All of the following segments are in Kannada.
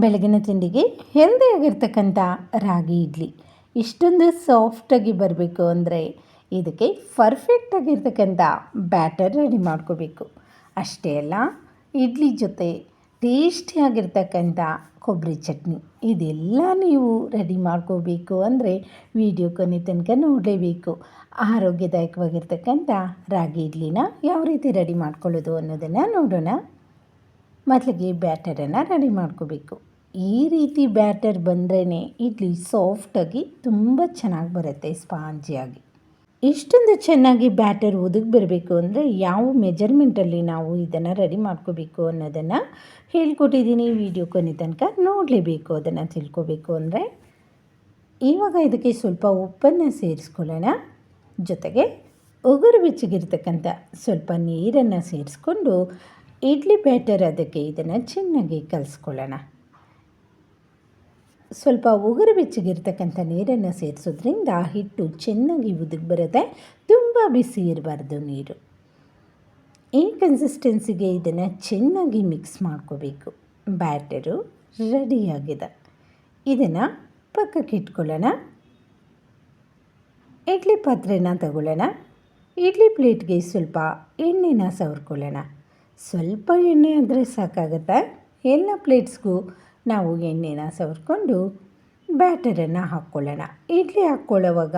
ಬೆಳಗಿನ ತಿಂಡಿಗೆ ಹೆಲ್ದಿಯಾಗಿರ್ತಕ್ಕಂಥ ರಾಗಿ ಇಡ್ಲಿ ಇಷ್ಟೊಂದು ಸಾಫ್ಟಾಗಿ ಬರಬೇಕು ಅಂದರೆ ಇದಕ್ಕೆ ಪರ್ಫೆಕ್ಟಾಗಿರ್ತಕ್ಕಂಥ ಬ್ಯಾಟರ್ ರೆಡಿ ಮಾಡ್ಕೋಬೇಕು. ಅಷ್ಟೇ ಅಲ್ಲ, ಇಡ್ಲಿ ಜೊತೆ ಟೇಸ್ಟಿಯಾಗಿರ್ತಕ್ಕಂಥ ಕೊಬ್ಬರಿ ಚಟ್ನಿ ಇದೆಲ್ಲ ನೀವು ರೆಡಿ ಮಾಡ್ಕೋಬೇಕು ಅಂದರೆ ವಿಡಿಯೋ ಕೊನೆ ತನಕ ನೋಡಲೇಬೇಕು. ಆರೋಗ್ಯದಾಯಕವಾಗಿರ್ತಕ್ಕಂಥ ರಾಗಿ ಇಡ್ಲಿನ ಯಾವ ರೀತಿ ರೆಡಿ ಮಾಡ್ಕೊಳ್ಳೋದು ಅನ್ನೋದನ್ನು ನೋಡೋಣ. ಮೊದಲಿಗೆ ಬ್ಯಾಟರನ್ನು ರೆಡಿ ಮಾಡ್ಕೋಬೇಕು. ಈ ರೀತಿ ಬ್ಯಾಟರ್ ಬಂದ್ರೇ ಇಡ್ಲಿ ಸಾಫ್ಟಾಗಿ ತುಂಬ ಚೆನ್ನಾಗಿ ಬರುತ್ತೆ, ಸ್ಪಾಂಜಿಯಾಗಿ. ಇಷ್ಟೊಂದು ಚೆನ್ನಾಗಿ ಬ್ಯಾಟರ್ ಒದಗಿ ಬರಬೇಕು ಅಂದರೆ ಯಾವ ಮೆಜರ್ಮೆಂಟಲ್ಲಿ ನಾವು ಇದನ್ನು ರೆಡಿ ಮಾಡ್ಕೋಬೇಕು ಅನ್ನೋದನ್ನು ಹೇಳ್ಕೊಟ್ಟಿದ್ದೀನಿ. ವಿಡಿಯೋ ಕೊನೆ ತನಕ ನೋಡಲೇಬೇಕು ಅದನ್ನು ತಿಳ್ಕೋಬೇಕು ಅಂದರೆ. ಇವಾಗ ಇದಕ್ಕೆ ಸ್ವಲ್ಪ ಉಪ್ಪನ್ನು ಸೇರಿಸ್ಕೊಳ್ಳೋಣ. ಜೊತೆಗೆ ಉಗುರು ಬೆಚ್ಚಗಿರ್ತಕ್ಕಂಥ ಸ್ವಲ್ಪ ನೀರನ್ನು ಸೇರಿಸ್ಕೊಂಡು ಇಡ್ಲಿ ಬ್ಯಾಟರ್ ಅದಕ್ಕೆ ಇದನ್ನು ಚೆನ್ನಾಗಿ ಕಲಿಸ್ಕೊಳ್ಳೋಣ. ಸ್ವಲ್ಪ ಉಗುರು ಬೆಚ್ಚಗಿರ್ತಕ್ಕಂಥ ನೀರನ್ನು ಸೇರಿಸೋದ್ರಿಂದ ಹಿಟ್ಟು ಚೆನ್ನಾಗಿ ಉದುಗಿ ಬರುತ್ತೆ. ತುಂಬ ಬಿಸಿ ಇರಬಾರ್ದು ನೀರು. ಈ ಕನ್ಸಿಸ್ಟೆನ್ಸಿಗೆ ಇದನ್ನು ಚೆನ್ನಾಗಿ ಮಿಕ್ಸ್ ಮಾಡ್ಕೋಬೇಕು. ಬ್ಯಾಟರು ರೆಡಿಯಾಗಿದೆ. ಇದನ್ನು ಪಕ್ಕಕ್ಕೆ ಇಟ್ಕೊಳ್ಳೋಣ. ಇಡ್ಲಿ ಪಾತ್ರೆನ ತಗೊಳ್ಳೋಣ. ಇಡ್ಲಿ ಪ್ಲೇಟ್ಗೆ ಸ್ವಲ್ಪ ಎಣ್ಣೆನ ಸವರ್ಕೊಳ್ಳೋಣ. ಸ್ವಲ್ಪ ಎಣ್ಣೆ ಆದರೆ ಸಾಕಾಗುತ್ತೆ. ಎಲ್ಲ ಪ್ಲೇಟ್ಸ್ಗೂ ನಾವು ಎಣ್ಣೆನ ಸವರ್ಕೊಂಡು ಬ್ಯಾಟರನ್ನು ಹಾಕ್ಕೊಳ್ಳೋಣ. ಇಡ್ಲಿ ಹಾಕ್ಕೊಳ್ಳೋವಾಗ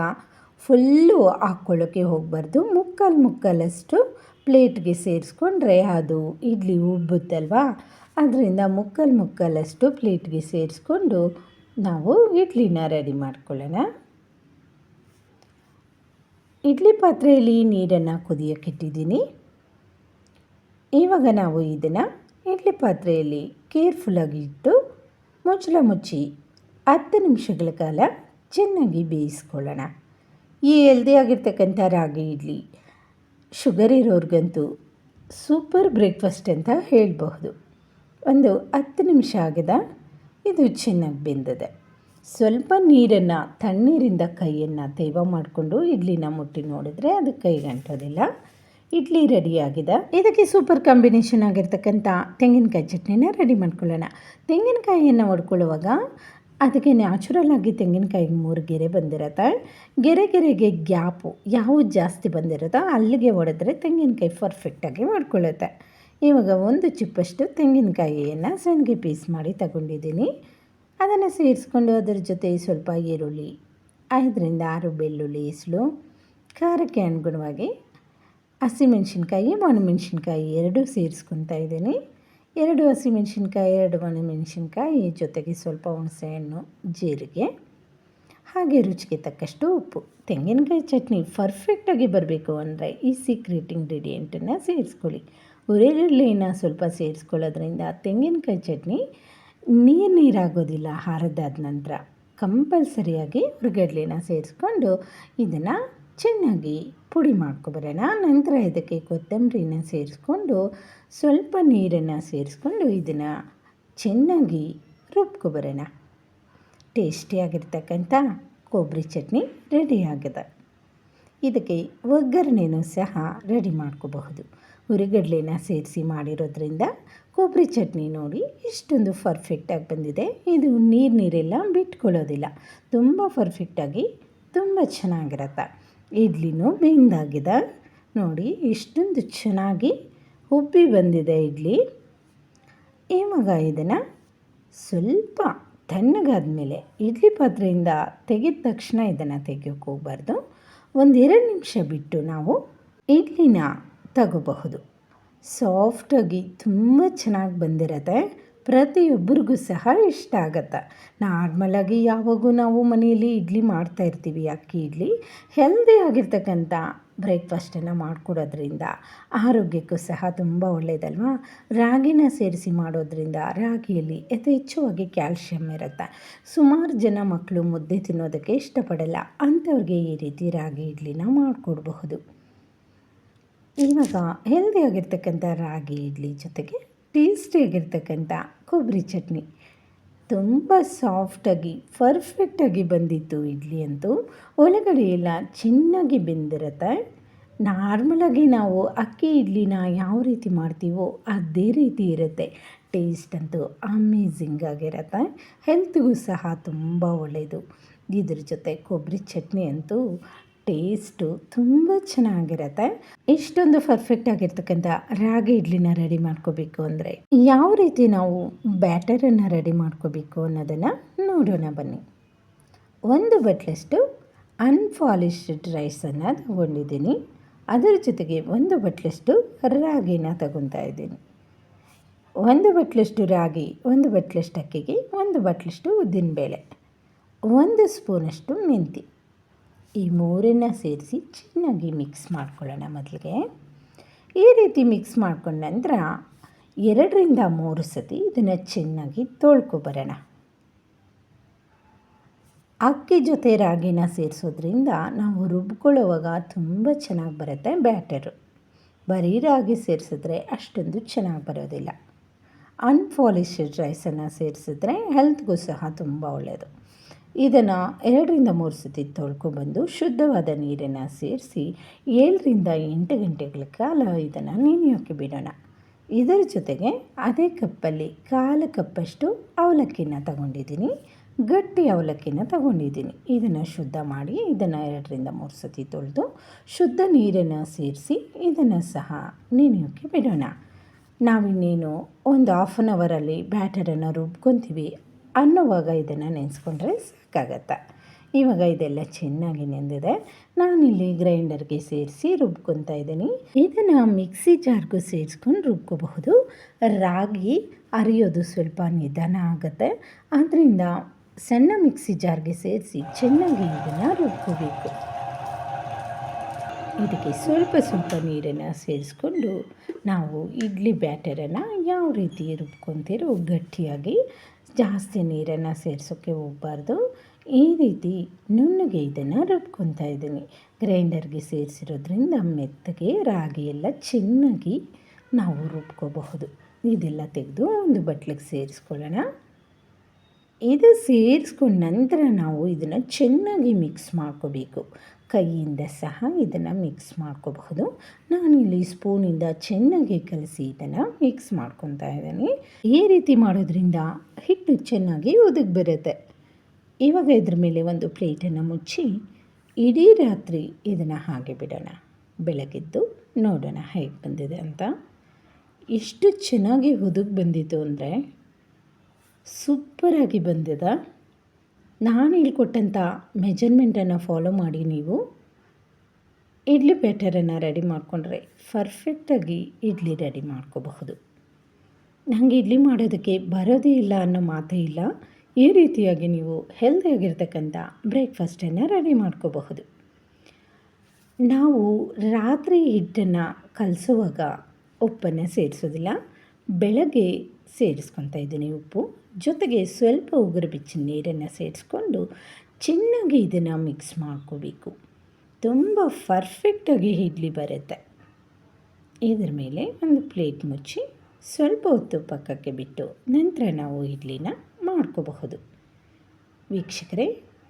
ಫುಲ್ಲು ಹಾಕ್ಕೊಳ್ಳೋಕ್ಕೆ ಹೋಗಬಾರ್ದು. ಮುಕ್ಕಲಷ್ಟು ಪ್ಲೇಟ್ಗೆ ಸೇರಿಸ್ಕೊಂಡ್ರೆ ಅದು ಇಡ್ಲಿ ಉಬ್ಬುತ್ತಲ್ವ. ಅದರಿಂದ ಮುಕ್ಕಲಷ್ಟು ಪ್ಲೇಟ್ಗೆ ಸೇರಿಸ್ಕೊಂಡು ನಾವು ಇಡ್ಲಿನ ರೆಡಿ ಮಾಡ್ಕೊಳ್ಳೋಣ. ಇಡ್ಲಿ ಪಾತ್ರೆಯಲ್ಲಿ ನೀರನ್ನು ಕುದಿಯೋಕ್ಕಿಟ್ಟಿದ್ದೀನಿ. ಇವಾಗ ನಾವು ಇದನ್ನು ಇಡ್ಲಿ ಪಾತ್ರೆಯಲ್ಲಿ ಕೇರ್ಫುಲ್ಲಾಗಿ ಇಟ್ಟು ಮುಚ್ಚಳ ಮುಚ್ಚಿ 10 ನಿಮಿಷಗಳ ಕಾಲ ಚೆನ್ನಾಗಿ ಬೇಯಿಸ್ಕೊಳ್ಳೋಣ. ಈ ಹೆಲ್ದಿಯಾಗಿರ್ತಕ್ಕಂಥ ರಾಗಿ ಇಡ್ಲಿ ಶುಗರ್ ಇರೋರಿಗಂತೂ ಸೂಪರ್ ಬ್ರೇಕ್ಫಾಸ್ಟ್ ಅಂತ ಹೇಳಬಹುದು. ಒಂದು 10 ನಿಮಿಷ ಆಗಿದೆ. ಇದು ಚೆನ್ನಾಗಿ ಬೆಂದಿದೆ. ಸ್ವಲ್ಪ ನೀರನ್ನು ತಣ್ಣೀರಿಂದ ಕೈಯನ್ನು ತೇವ ಮಾಡಿಕೊಂಡು ಇಡ್ಲಿನ ಮುಟ್ಟಿ ನೋಡಿದ್ರೆ ಅದು ಕೈಗಂಟೋದಿಲ್ಲ. ಇಡ್ಲಿ ರೆಡಿಯಾಗಿದೆ. ಇದಕ್ಕೆ ಸೂಪರ್ ಕಾಂಬಿನೇಷನ್ ಆಗಿರ್ತಕ್ಕಂಥ ತೆಂಗಿನಕಾಯಿ ಚಟ್ನಿನ ರೆಡಿ ಮಾಡ್ಕೊಳ್ಳೋಣ. ತೆಂಗಿನಕಾಯಿಯನ್ನು ಹೊಡ್ಕೊಳ್ಳುವಾಗ ಅದಕ್ಕೆ ನ್ಯಾಚುರಲ್ ಆಗಿ ತೆಂಗಿನಕಾಯಿಗೆ 3 ಗೆರೆ ಬಂದಿರುತ್ತೆ. ಗೆರೆಗೆ ಗ್ಯಾಪು ಯಾವುದು ಜಾಸ್ತಿ ಬಂದಿರುತ್ತೋ ಅಲ್ಲಿಗೆ ಹೊಡೆದ್ರೆ ತೆಂಗಿನಕಾಯಿ ಪರ್ಫೆಕ್ಟಾಗಿ ಮಾಡ್ಕೊಳ್ಳುತ್ತೆ. ಇವಾಗ 1 ಚಿಪ್ಪಷ್ಟು ತೆಂಗಿನಕಾಯಿಯನ್ನು ಸಣ್ಣಗೆ ಪೀಸ್ ಮಾಡಿ ತಗೊಂಡಿದ್ದೀನಿ. ಅದನ್ನು ಸೇರಿಸ್ಕೊಂಡು ಅದರ ಜೊತೆ ಸ್ವಲ್ಪ ಈರುಳ್ಳಿ, 5ರಿಂದ 6 ಬೆಳ್ಳುಳ್ಳಿ ಎಸಳು, ಖಾರಕ್ಕೆ ಅನುಗುಣವಾಗಿ ಹಸಿಮೆಣ್ಸಿನ್ಕಾಯಿ, ಒಣಮೆಣ್ಸಿನ್ಕಾಯಿ 2 ಸೇರಿಸ್ಕೊತಾ ಇದ್ದೀನಿ. 2 ಹಸಿಮೆಣ್ಸಿನ್ಕಾಯಿ, 2 ಒಣಮೆಣ್ಸಿನ್ಕಾಯಿ, ಜೊತೆಗೆ ಸ್ವಲ್ಪ ಹುಣಸೆಹಣ್ಣು, ಜೀರಿಗೆ, ಹಾಗೆ ರುಚಿಗೆ ತಕ್ಕಷ್ಟು ಉಪ್ಪು. ತೆಂಗಿನಕಾಯಿ ಚಟ್ನಿ ಪರ್ಫೆಕ್ಟಾಗಿ ಬರಬೇಕು ಅಂದರೆ ಈ ಸೀಕ್ರೆಟ್ ಇಂಗ್ರೀಡಿಯೆಂಟನ್ನು ಸೇರಿಸ್ಕೊಳ್ಳಿ. ಹುರಿಗಡಲೆನ ಸ್ವಲ್ಪ ಸೇರಿಸ್ಕೊಳ್ಳೋದ್ರಿಂದ ತೆಂಗಿನಕಾಯಿ ಚಟ್ನಿ ನೀರಾಗೋದಿಲ್ಲ. ಆರಿದಾದ ನಂತರ ಕಂಪಲ್ಸರಿಯಾಗಿ ಹುರಿಗಡಲೆನ ಸೇರಿಸ್ಕೊಂಡು ಇದನ್ನು ಚೆನ್ನಾಗಿ ಪುಡಿ ಮಾಡ್ಕೊಬರೋಣ. ನಂತರ ಇದಕ್ಕೆ ಕೊತ್ತಂಬರಿನ ಸೇರಿಸ್ಕೊಂಡು ಸ್ವಲ್ಪ ನೀರನ್ನು ಸೇರಿಸ್ಕೊಂಡು ಇದನ್ನು ಚೆನ್ನಾಗಿ ರುಬ್ಕೊಬರೋಣ. ಟೇಸ್ಟಿಯಾಗಿರ್ತಕ್ಕಂಥ ಕೊಬ್ಬರಿ ಚಟ್ನಿ ರೆಡಿಯಾಗಿದೆ. ಇದಕ್ಕೆ ಒಗ್ಗರಣೆನೂ ಸಹ ರೆಡಿ ಮಾಡ್ಕೋಬಹುದು. ಹುರಿಗಡಲೆನ ಸೇರಿಸಿ ಮಾಡಿರೋದ್ರಿಂದ ಕೊಬ್ಬರಿ ಚಟ್ನಿ ನೋಡಿ ಇಷ್ಟೊಂದು ಪರ್ಫೆಕ್ಟಾಗಿ ಬಂದಿದೆ. ಇದು ನೀರೆಲ್ಲ ಬಿಟ್ಕೊಳ್ಳೋದಿಲ್ಲ. ತುಂಬ ಪರ್ಫೆಕ್ಟಾಗಿ ತುಂಬ ಚೆನ್ನಾಗಿರುತ್ತೆ. ಇಡ್ಲಿನೂ ಬೆಂದಾಗಿದೆ ನೋಡಿ, ಇಷ್ಟೊಂದು ಚೆನ್ನಾಗಿ ಉಬ್ಬಿ ಬಂದಿದೆ ಇಡ್ಲಿ. ಇವಾಗ ಇದನ್ನು ಸ್ವಲ್ಪ ತಣ್ಣಗಾದ ಮೇಲೆ ಇಡ್ಲಿ ಪಾತ್ರೆಯಿಂದ ತೆಗೆದ ತಕ್ಷಣ ಇದನ್ನು ತೆಗಿಯೋಕ್ಕೆ ಹೋಗಬಾರ್ದು. 1-2 ನಿಮಿಷ ಬಿಟ್ಟು ನಾವು ಇಡ್ಲಿನ ತಗೋಬಹುದು. ಸಾಫ್ಟಾಗಿ ತುಂಬ ಚೆನ್ನಾಗಿ ಬಂದಿರುತ್ತೆ. ಪ್ರತಿಯೊಬ್ಬರಿಗೂ ಸಹ ಇಷ್ಟ ಆಗುತ್ತೆ. ನಾರ್ಮಲಾಗಿ ಯಾವಾಗೂ ನಾವು ಮನೆಯಲ್ಲಿ ಇಡ್ಲಿ ಮಾಡ್ತಾಯಿರ್ತೀವಿ, ಅಕ್ಕಿ ಇಡ್ಲಿ. ಹೆಲ್ದಿ ಆಗಿರ್ತಕ್ಕಂಥ ಬ್ರೇಕ್ಫಾಸ್ಟನ್ನು ಮಾಡಿಕೊಡೋದ್ರಿಂದ ಆರೋಗ್ಯಕ್ಕೂ ಸಹ ತುಂಬ ಒಳ್ಳೆಯದಲ್ವ. ರಾಗಿನ ಸೇರಿಸಿ ಮಾಡೋದ್ರಿಂದ ರಾಗಿಯಲ್ಲಿ ಯಥೇಚ್ಛವಾಗಿ ಕ್ಯಾಲ್ಶಿಯಂ ಇರುತ್ತೆ. ಸುಮಾರು ಜನ ಮಕ್ಕಳು ಮುದ್ದೆ ತಿನ್ನೋದಕ್ಕೆ ಇಷ್ಟಪಡಲ್ಲ. ಅಂಥವ್ರಿಗೆ ಈ ರೀತಿ ರಾಗಿ ಇಡ್ಲಿನ ಮಾಡಿಕೊಡ್ಬಹುದು. ಇವಾಗ ಹೆಲ್ದಿಯಾಗಿರ್ತಕ್ಕಂಥ ರಾಗಿ ಇಡ್ಲಿ ಜೊತೆಗೆ ಟೇಸ್ಟಿಯಾಗಿರ್ತಕ್ಕಂಥ ಕೊಬ್ಬರಿ ಚಟ್ನಿ ತುಂಬ ಸಾಫ್ಟಾಗಿ ಪರ್ಫೆಕ್ಟಾಗಿ ಬಂದಿತ್ತು. ಇಡ್ಲಿ ಅಂತೂ ಒಳಗಡೆ ಎಲ್ಲ ಚೆನ್ನಾಗಿ ಬೆಂದಿರುತ್ತೆ. ನಾರ್ಮಲಾಗಿ ನಾವು ಅಕ್ಕಿ ಇಡ್ಲಿನ ಯಾವ ರೀತಿ ಮಾಡ್ತೀವೋ ಅದೇ ರೀತಿ ಇರುತ್ತೆ. ಟೇಸ್ಟ್ ಅಂತೂ ಅಮೇಝಿಂಗ್ ಆಗಿರುತ್ತೆ. ಹೆಲ್ತ್ಗೂ ಸಹ ತುಂಬ ಒಳ್ಳೆಯದು. ಇದ್ರ ಜೊತೆ ಕೊಬ್ಬರಿ ಚಟ್ನಿ ಅಂತೂ ಟೇಸ್ಟು ತುಂಬ ಚೆನ್ನಾಗಿರುತ್ತೆ. ಇಷ್ಟೊಂದು ಪರ್ಫೆಕ್ಟ್ ಆಗಿರ್ತಕ್ಕಂಥ ರಾಗಿ ಇಡ್ಲಿನ ರೆಡಿ ಮಾಡ್ಕೋಬೇಕು ಅಂದರೆ ಯಾವ ರೀತಿ ನಾವು ಬ್ಯಾಟರನ್ನು ರೆಡಿ ಮಾಡ್ಕೋಬೇಕು ಅನ್ನೋದನ್ನು ನೋಡೋಣ ಬನ್ನಿ. 1 ಬಟ್ಲಷ್ಟು ಅನ್ಪಾಲಿಶ್ಡ್ ರೈಸನ್ನು ತಗೊಂಡಿದ್ದೀನಿ. ಅದರ ಜೊತೆಗೆ 1 ಬಟ್ಲಷ್ಟು ರಾಗಿನ ತಗೊತಾ ಇದ್ದೀನಿ. 1 ಬಟ್ಲಷ್ಟು ರಾಗಿ, 1 ಬಟ್ಲಷ್ಟು ಅಕ್ಕಿಗೆ 1 ಬಟ್ಲಷ್ಟು ಉದ್ದಿನಬೇಳೆ, 1 ಸ್ಪೂನಷ್ಟು ಮೆಂತಿ, ಈ ಮೂರನ್ನು ಸೇರಿಸಿ ಚೆನ್ನಾಗಿ ಮಿಕ್ಸ್ ಮಾಡ್ಕೊಳ್ಳೋಣ. ಮೊದಲಿಗೆ ಈ ರೀತಿ ಮಿಕ್ಸ್ ಮಾಡ್ಕೊಂಡ ನಂತರ 2ರಿಂದ 3 ಸತಿ ಇದನ್ನು ಚೆನ್ನಾಗಿ ತೊಳ್ಕೊಬರೋಣ. ಅಕ್ಕಿ ಜೊತೆ ರಾಗಿನ ಸೇರಿಸೋದ್ರಿಂದ ನಾವು ರುಬ್ಕೊಳ್ಳೋವಾಗ ತುಂಬ ಚೆನ್ನಾಗಿ ಬರುತ್ತೆ ಬ್ಯಾಟರು. ಬರೀ ರಾಗಿ ಸೇರಿಸಿದ್ರೆ ಅಷ್ಟೊಂದು ಚೆನ್ನಾಗಿ ಬರೋದಿಲ್ಲ. ಅನ್ಪಾಲಿಶ್ಡ್ ರೈಸನ್ನು ಸೇರಿಸಿದ್ರೆ ಹೆಲ್ತ್ಗೂ ಸಹ ತುಂಬ ಒಳ್ಳೆಯದು. ಇದನ್ನು 2ರಿಂದ 3 ಸತಿ ತೊಳ್ಕೊಬಂದು ಶುದ್ಧವಾದ ನೀರನ್ನು ಸೇರಿಸಿ 7ರಿಂದ 8 ಗಂಟೆಗಳ ಕಾಲ ಇದನ್ನು ನೆನೆಯೋಕ್ಕೆ ಬಿಡೋಣ. ಇದರ ಜೊತೆಗೆ ಅದೇ ಕಪ್ಪಲ್ಲಿ 1/4 ಕಪ್ಪಷ್ಟು ಅವಲಕ್ಕಿನ ತಗೊಂಡಿದ್ದೀನಿ. ಗಟ್ಟಿ ಅವಲಕ್ಕಿನ ತಗೊಂಡಿದ್ದೀನಿ. ಇದನ್ನು ಶುದ್ಧ ಮಾಡಿ ಇದನ್ನು 2ರಿಂದ 3 ಸತಿ ತೊಳೆದು ಶುದ್ಧ ನೀರನ್ನು ಸೇರಿಸಿ ಇದನ್ನು ಸಹ ನೆನೆಯೋಕ್ಕೆ ಬಿಡೋಣ. ನಾವಿನ್ನೇನು ಒಂದು 1/2 ಅವರಲ್ಲಿ ಬ್ಯಾಟರನ್ನು ರುಬ್ಕೊತೀವಿ ಅನ್ನೋವಾಗ ಇದನ್ನು ನೆನೆಸ್ಕೊಂಡ್ರೆ ಸಾಕಾಗತ್ತೆ. ಇವಾಗ ಇದೆಲ್ಲ ಚೆನ್ನಾಗಿ ನೆಂದಿದೆ. ನಾನಿಲ್ಲಿ ಗ್ರೈಂಡರ್ಗೆ ಸೇರಿಸಿ ರುಬ್ಕೊತಾ ಇದ್ದೀನಿ. ಇದನ್ನು ಮಿಕ್ಸಿ ಜಾರ್ಗೂ ಸೇರಿಸ್ಕೊಂಡು ರುಬ್ಕೋಬಹುದು. ರಾಗಿ ಅರಿಯೋದು ಸ್ವಲ್ಪ ನಿಧಾನ ಆಗುತ್ತೆ. ಆದ್ದರಿಂದ ಸಣ್ಣ ಮಿಕ್ಸಿ ಜಾರ್ಗೆ ಸೇರಿಸಿ ಚೆನ್ನಾಗಿ ಇದನ್ನು ರುಬ್ಕೋಬೇಕು. ಇದಕ್ಕೆ ಸ್ವಲ್ಪ ನೀರನ್ನು ಸೇರಿಸ್ಕೊಂಡು ನಾವು ಇಡ್ಲಿ ಬ್ಯಾಟರನ್ನು ಯಾವ ರೀತಿ ರುಬ್ಕೊತೀರೋ ಗಟ್ಟಿಯಾಗಿ, ಜಾಸ್ತಿ ನೀರನ್ನು ಸೇರಿಸೋಕ್ಕೆ ಹೋಗಬಾರ್ದು. ಈ ರೀತಿ ನುಣ್ಣಗೆ ಇದನ್ನು ರುಬ್ಕೊತಾ ಇದ್ದೀನಿ. ಗ್ರೈಂಡರ್ಗೆ ಸೇರಿಸಿರೋದ್ರಿಂದ ಮೆತ್ತಗೆ ರಾಗಿ ಎಲ್ಲ ಚೆನ್ನಾಗಿ ನಾವು ರುಬ್ಕೋಬಹುದು. ಇದೆಲ್ಲ ತೆಗೆದು ಒಂದು ಬಟ್ಲಿಗೆ ಸೇರಿಸ್ಕೊಳ್ಳೋಣ. ಇದು ಸೇರಿಸ್ಕೊಂಡ ನಂತರ ನಾವು ಇದನ್ನು ಚೆನ್ನಾಗಿ ಮಿಕ್ಸ್ ಮಾಡ್ಕೋಬೇಕು. ಕೈಯಿಂದ ಸಹ ಇದನ್ನು ಮಿಕ್ಸ್ ಮಾಡ್ಕೋಬಹುದು. ನಾನಿಲ್ಲಿ ಸ್ಪೂನಿಂದ ಚೆನ್ನಾಗಿ ಕಲಸಿ ಇದನ್ನು ಮಿಕ್ಸ್ ಮಾಡ್ಕೊತಾ ಇದ್ದೀನಿ. ಈ ರೀತಿ ಮಾಡೋದ್ರಿಂದ ಹಿಟ್ಟು ಚೆನ್ನಾಗಿ ಒದಗಿ ಬರುತ್ತೆ. ಇವಾಗ ಇದ್ರ ಮೇಲೆ ಒಂದು ಪ್ಲೇಟನ್ನು ಮುಚ್ಚಿ ಇಡೀ ರಾತ್ರಿ ಇದನ್ನು ಹಾಗೆ ಬಿಡೋಣ. ಬೆಳಗ್ಗೆದ್ದು ನೋಡೋಣ ಹೇಗೆ ಬಂದಿದೆ ಅಂತ. ಎಷ್ಟು ಚೆನ್ನಾಗಿ ಒದಗಿ ಬಂದಿತ್ತು ಅಂದರೆ ಸೂಪರಾಗಿ ಬಂದಿದೆ. ನಾನು ಹೇಳ್ಕೊಟ್ಟಂಥ ಮೆಜರ್ಮೆಂಟನ್ನು ಫಾಲೋ ಮಾಡಿ ನೀವು ಇಡ್ಲಿ ಬ್ಯಾಟರನ್ನು ರೆಡಿ ಮಾಡಿಕೊಂಡ್ರೆ ಪರ್ಫೆಕ್ಟಾಗಿ ಇಡ್ಲಿ ರೆಡಿ ಮಾಡ್ಕೋಬಹುದು. ನನಗೆ ಇಡ್ಲಿ ಮಾಡೋದಕ್ಕೆ ಬರೋದೇ ಇಲ್ಲ ಅನ್ನೋ ಮಾತೇ ಇಲ್ಲ. ಈ ರೀತಿಯಾಗಿ ನೀವು ಹೆಲ್ದಿಯಾಗಿರ್ತಕ್ಕಂಥ ಬ್ರೇಕ್ಫಾಸ್ಟನ್ನು ರೆಡಿ ಮಾಡ್ಕೋಬಹುದು. ನಾವು ರಾತ್ರಿ ಹಿಟ್ಟನ್ನು ಕಲಸುವಾಗ ಉಪ್ಪನ್ನು ಸೇರಿಸೋದಿಲ್ಲ. ಬೆಳಗ್ಗೆ ಸೇರಿಸ್ಕೊತಾ ಇದ್ದೀನಿ ಉಪ್ಪು. ಜೊತೆಗೆ ಸ್ವಲ್ಪ ಉಗುರು ಬೆಚ್ಚ ನೀರನ್ನು ಸೇರಿಸ್ಕೊಂಡು ಚೆನ್ನಾಗಿ ಇದನ್ನು ಮಿಕ್ಸ್ ಮಾಡ್ಕೋಬೇಕು. ತುಂಬ ಪರ್ಫೆಕ್ಟಾಗಿ ಇಡ್ಲಿ ಬರುತ್ತೆ. ಇದರ ಮೇಲೆ ಒಂದು ಪ್ಲೇಟ್ ಮುಚ್ಚಿ ಸ್ವಲ್ಪ ಹೊತ್ತು ಪಕ್ಕಕ್ಕೆ ಬಿಟ್ಟು ನಂತರ ನಾವು ಇಡ್ಲಿನ ಮಾಡ್ಕೋಬಹುದು. ವೀಕ್ಷಕರೇ,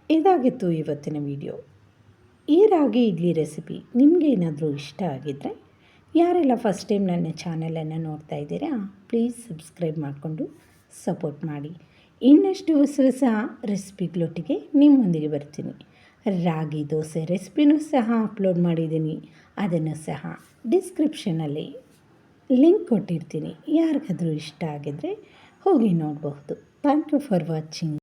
ಇದಾಗಿತ್ತು ಇವತ್ತಿನ ವಿಡಿಯೋ. ಈ ರಾಗಿ ಇಡ್ಲಿ ರೆಸಿಪಿ ನಿಮಗೆ ಏನಾದರೂ ಇಷ್ಟ ಆಗಿದ್ದರೆ, ಯಾರೆಲ್ಲ ಫಸ್ಟ್ ಟೈಮ್ ನನ್ನ ಚಾನಲನ್ನು ನೋಡ್ತಾ ಇದ್ದೀರಾ ಪ್ಲೀಸ್ ಸಬ್ಸ್ಕ್ರೈಬ್ ಮಾಡಿಕೊಂಡು ಸಪೋರ್ಟ್ ಮಾಡಿ. ಇನ್ನಷ್ಟು ಹೊಸ ರೆಸಿಪಿಗಳೊಟ್ಟಿಗೆ ನಿಮ್ಮೊಂದಿಗೆ ಬರ್ತೀನಿ. ರಾಗಿ ದೋಸೆ ರೆಸಿಪಿನೂ ಸಹ ಅಪ್ಲೋಡ್ ಮಾಡಿದ್ದೀನಿ. ಅದನ್ನು ಸಹ ಡಿಸ್ಕ್ರಿಪ್ಷನಲ್ಲಿ ಲಿಂಕ್ ಕೊಟ್ಟಿರ್ತೀನಿ. ಯಾರಿಗಾದರೂ ಇಷ್ಟ ಆಗಿದ್ದರೆ ಹೋಗಿ ನೋಡಬಹುದು. Thank you for watching.